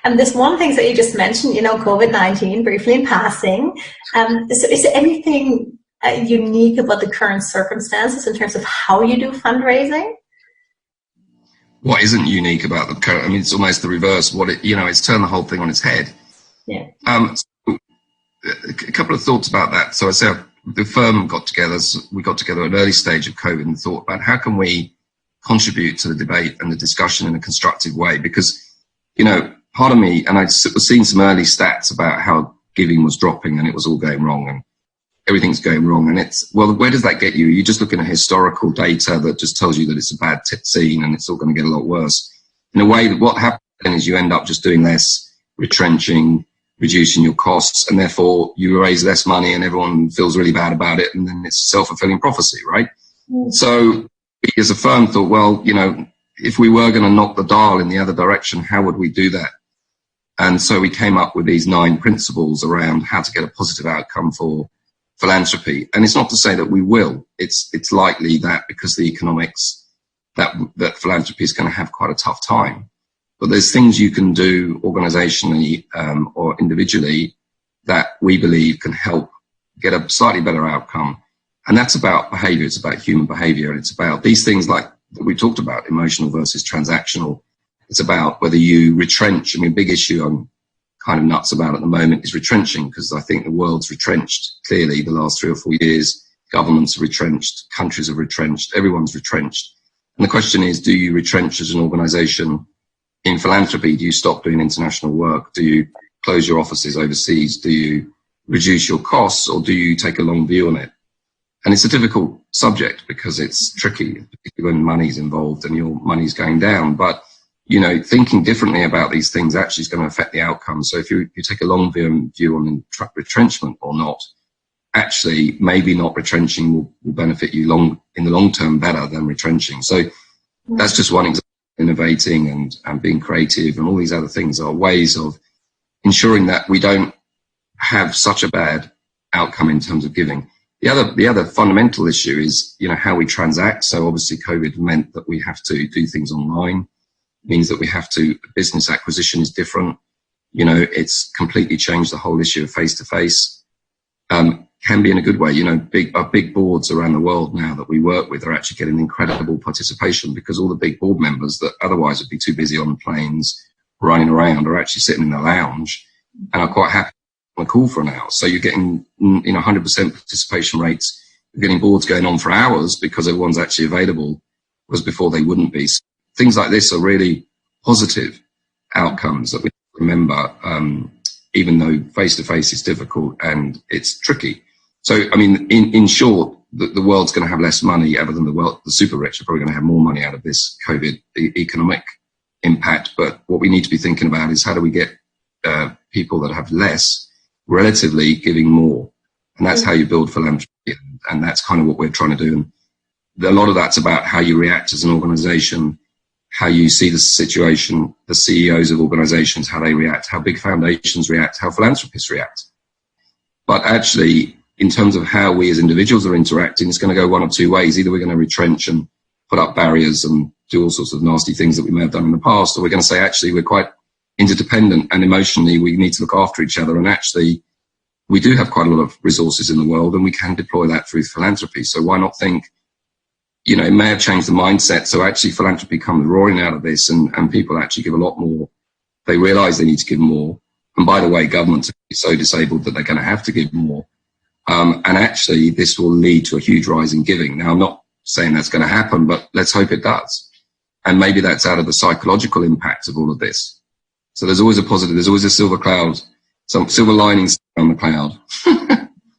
And there's one thing that you just mentioned, COVID-19, briefly in passing. So is there anything unique about the current circumstances in terms of how you do fundraising? What isn't unique about the current? I mean, it's almost the reverse. It's turned the whole thing on its head. Yeah. So a couple of thoughts about that. So I said the firm got together. So we got together at an early stage of COVID and thought about how can we contribute to the debate and the discussion in a constructive way? Because, part of me, and I was seeing some early stats about how giving was dropping and it was all going wrong and everything's going wrong. And where does that get you? You're just looking at historical data that just tells you that it's a bad scene and it's all going to get a lot worse. In a way, that what happens then is you end up just doing less, retrenching, reducing your costs, and therefore you raise less money and everyone feels really bad about it, and then it's a self-fulfilling prophecy, right? Mm. So we as a firm thought, well, if we were going to knock the dial in the other direction, how would we do that? And so we came up with these 9 principles around how to get a positive outcome for philanthropy. And it's not to say that we will. It's likely that because the economics that philanthropy is going to have quite a tough time. But there's things you can do organizationally or individually that we believe can help get a slightly better outcome. And that's about behavior. It's about human behavior. And it's about these things like that we talked about, emotional versus transactional. It's about whether you retrench. I mean, a big issue I'm kind of nuts about at the moment is retrenching, because I think the world's retrenched clearly the last 3 or 4 years. Governments have retrenched, countries have retrenched, everyone's retrenched. And the question is, do you retrench as an organization in philanthropy? Do you stop doing international work? Do you close your offices overseas? Do you reduce your costs, or do you take a long view on it? And it's a difficult subject because it's tricky, particularly when money's involved and your money's going down. But, thinking differently about these things actually is going to affect the outcome. So if you take a long view on retrenchment or not, actually maybe not retrenching will benefit you in the long term better than retrenching. So that's just one example. Innovating and being creative and all these other things are ways of ensuring that we don't have such a bad outcome in terms of giving. The other fundamental issue is, how we transact. So obviously COVID meant that we have to do things online, means that we have to, business acquisition is different. It's completely changed the whole issue of face-to-face. Can be in a good way. Our big boards around the world now that we work with are actually getting incredible participation, because all the big board members that otherwise would be too busy on planes running around are actually sitting in the lounge and are quite happy on a call for an hour. So you're getting 100% participation rates. You're getting boards going on for hours because everyone's actually available, whereas before they wouldn't be. So things like this are really positive outcomes that we remember, even though face-to-face is difficult and it's tricky. So, I mean, in short, the world's going to have less money, other than the super rich are probably going to have more money out of this COVID economic impact. But what we need to be thinking about is how do we get people that have less relatively giving more? And that's how you build philanthropy. And that's kind of what we're trying to do. And a lot of that's about how you react as an organization, how you see the situation, the CEOs of organizations, how they react, how big foundations react, how philanthropists react. But actually, in terms of how we as individuals are interacting, it's going to go one of 2 ways. Either we're going to retrench and put up barriers and do all sorts of nasty things that we may have done in the past, or we're going to say, actually, we're quite interdependent and emotionally we need to look after each other. And actually, we do have quite a lot of resources in the world and we can deploy that through philanthropy. So why not think, it may have changed the mindset. So actually philanthropy comes roaring out of this and people actually give a lot more. They realize they need to give more. And by the way, governments are so disabled that they're going to have to give more. And actually this will lead to a huge rise in giving. Now, I'm not saying that's going to happen, but let's hope it does. And maybe that's out of the psychological impact of all of this. So there's always a positive, there's always a silver cloud, some silver linings on the cloud.